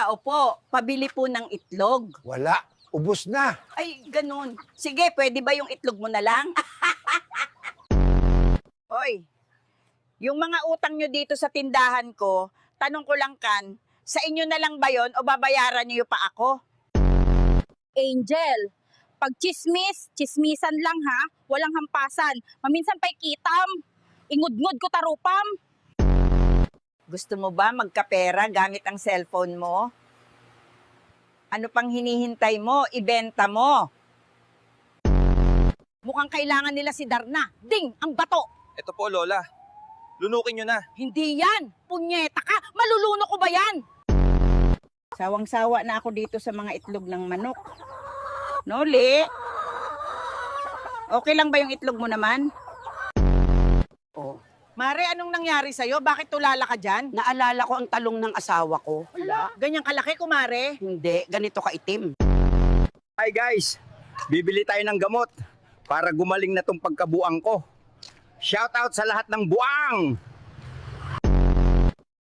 tao po, pabili po ng itlog. Wala. Ubus na. Ay, ganun. Sige, pwede ba yung itlog mo na lang? Hoy, yung mga utang nyo dito sa tindahan ko, tanong ko lang kan, sa inyo na lang ba yon o babayaran nyo pa ako? Angel, pag chismis, chismisan lang ha, walang hampasan. Maminsan pa'y kitam, ingudngud ko tarupam. Gusto mo ba magkapera gamit ang cellphone mo? Ano pang hinihintay mo? Ibenta mo. Mukhang kailangan nila si Darna. Ding, ang bato. Ito po, Lola. Lunukin nyo na. Hindi yan. Punyeta ka. Maluluno ko ba yan? Sawang-sawa na ako dito sa mga itlog ng manok. Noli? Okay lang ba yung itlog mo naman? Oh, Mare, anong nangyari sa'yo? Bakit tulala ka dyan? naalala ko ang talong ng asawa ko. Ganyang kalaki, kumare. Hindi, ganito kaitim. Hi guys, bibili tayo ng gamot para gumaling na tong pagkabuang ko. Shout out sa lahat ng buang!